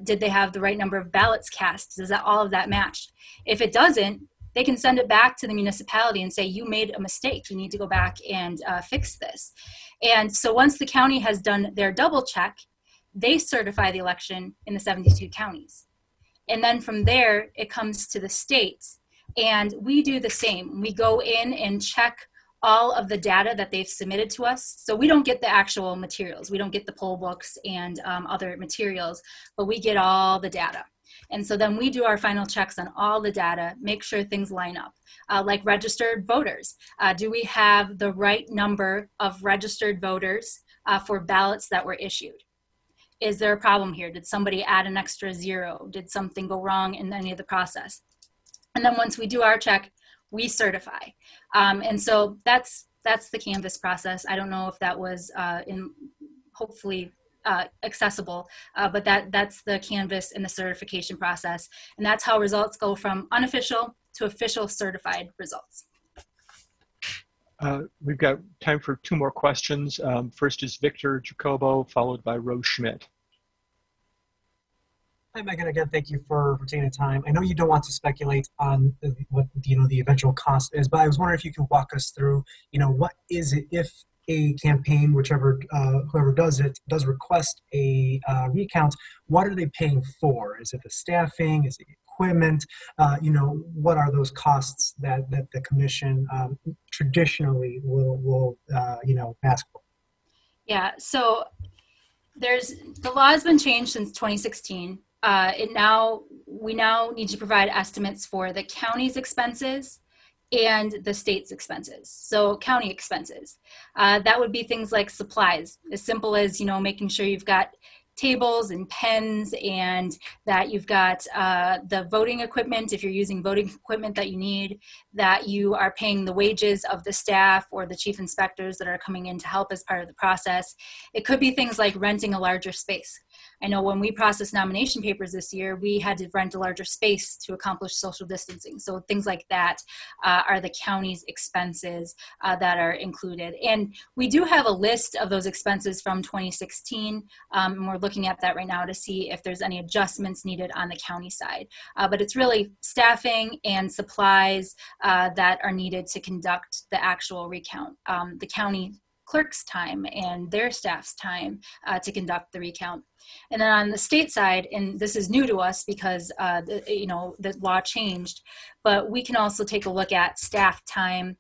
Did they have the right number of ballots cast? Does all of that match? If it doesn't, they can send it back to the municipality and say, you made a mistake. You need to go back and fix this. And so once the county has done their double check, they certify the election in the 72 counties. And then from there, it comes to the states. And we do the same. We go in and check all of the data that they've submitted to us. So we don't get the actual materials. We don't get the poll books and other materials, but we get all the data. And so then we do our final checks on all the data, make sure things line up. Like registered voters. Do we have the right number of registered voters for ballots that were issued? Is there a problem here? Did somebody add an extra 0? Did something go wrong in any of the process? And then once we do our check, we certify. And so that's the Canvas process. I don't know if that was hopefully accessible, but that's the Canvas and the certification process. And that's how results go from unofficial to official certified results. We've got time for 2 more questions. First is Victor Jacobo, followed by Rose Schmidt. Hi, Megan. Again, thank you for taking the time. I know you don't want to speculate on what the eventual cost is, but I was wondering if you could walk us through, what is it if a campaign, whichever whoever does it, does request a recount? What are they paying for? Is it the staffing? Is it equipment? What are those costs that the commission traditionally will ask for? Yeah. So the law has been changed since 2016. We now need to provide estimates for the county's expenses and the state's expenses. So county expenses, that would be things like supplies, as simple as, making sure you've got tables and pens and that you've got the voting equipment, if you're using voting equipment that you need, that you are paying the wages of the staff or the chief inspectors that are coming in to help as part of the process. It could be things like renting a larger space. I know when we processed nomination papers this year, we had to rent a larger space to accomplish social distancing. So things like that are the county's expenses that are included. And we do have a list of those expenses from 2016, and we're looking at that right now to see if there's any adjustments needed on the county side. But it's really staffing and supplies that are needed to conduct the actual recount. The county clerk's time and their staff's time to conduct the recount. And then on the state side, and this is new to us because the law changed, but we can also take a look at staff time.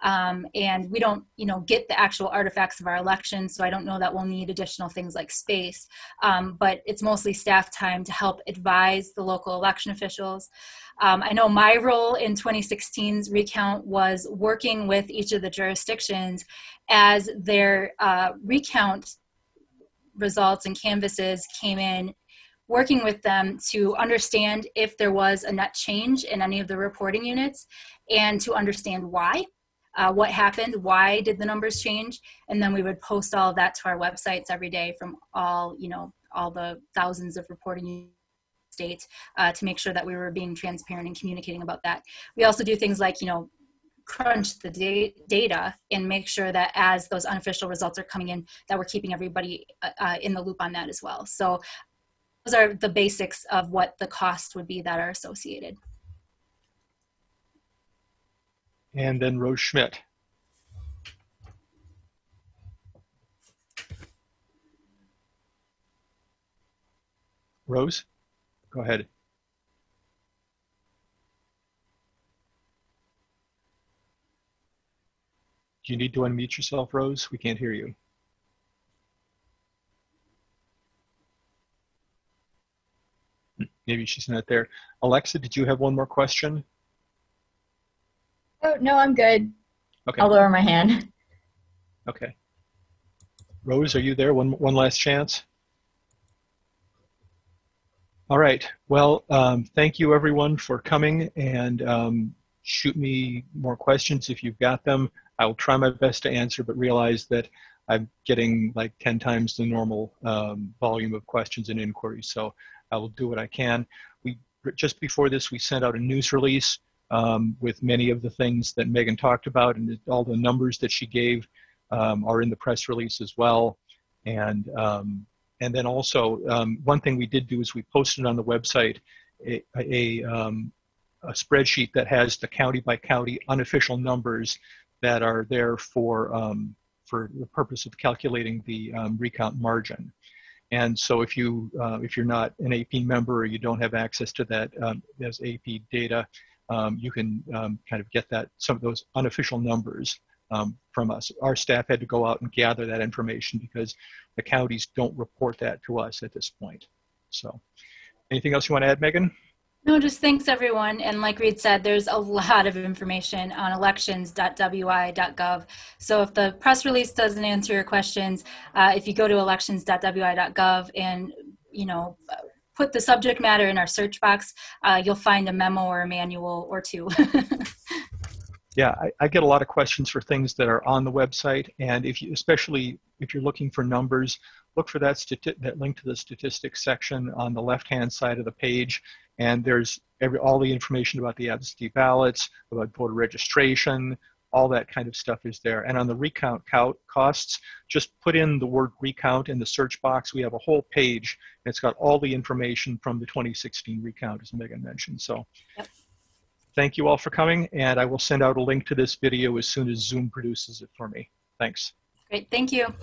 And we don't, get the actual artifacts of our election, so I don't know that we'll need additional things like space, but it's mostly staff time to help advise the local election officials. I know my role in 2016's recount was working with each of the jurisdictions as their recount results and canvases came in, working with them to understand if there was a net change in any of the reporting units and to understand why. What happened, why did the numbers change, and then we would post all of that to our websites every day from all the thousands of reporting states to make sure that we were being transparent and communicating about that. We also do things like, crunch the data and make sure that as those unofficial results are coming in, that we're keeping everybody in the loop on that as well. So those are the basics of what the costs would be that are associated. And then Rose Schmidt. Rose, go ahead. Do you need to unmute yourself, Rose? We can't hear you. Maybe she's not there. Alexa, did you have one more question? Oh, no, I'm good. Okay. I'll lower my hand. Okay. Rose, are you there? One last chance. All right. Well, thank you everyone for coming, and shoot me more questions if you've got them. I will try my best to answer, but realize that I'm getting like 10 times the normal volume of questions and inquiries. So I will do what I can. Just before this, we sent out a news release with many of the things that Megan talked about, and all the numbers that she gave are in the press release as well. And then also, one thing we did do is we posted on the website a spreadsheet that has the county by county unofficial numbers that are there for the purpose of calculating the recount margin. And so if you're not an AP member or you don't have access to that as AP data, you can kind of get some of those unofficial numbers from us. Our staff had to go out and gather that information because the counties don't report that to us at this point. So anything else you want to add, Megan? No, just thanks everyone. And like Reed said, there's a lot of information on elections.wi.gov. So if the press release doesn't answer your questions, if you go to elections.wi.gov and, put the subject matter in our search box, you'll find a memo or a manual or two. Yeah, I get a lot of questions for things that are on the website, and especially if you're looking for numbers, look for that link to the statistics section on the left-hand side of the page, and there's all the information about the absentee ballots, about voter registration, all that kind of stuff is there. And on the recount costs, just put in the word recount in the search box. We have a whole page, and it's got all the information from the 2016 recount, as Megan mentioned. So. Yep. Thank you all for coming, and I will send out a link to this video as soon as Zoom produces it for me. Thanks. Great, thank you.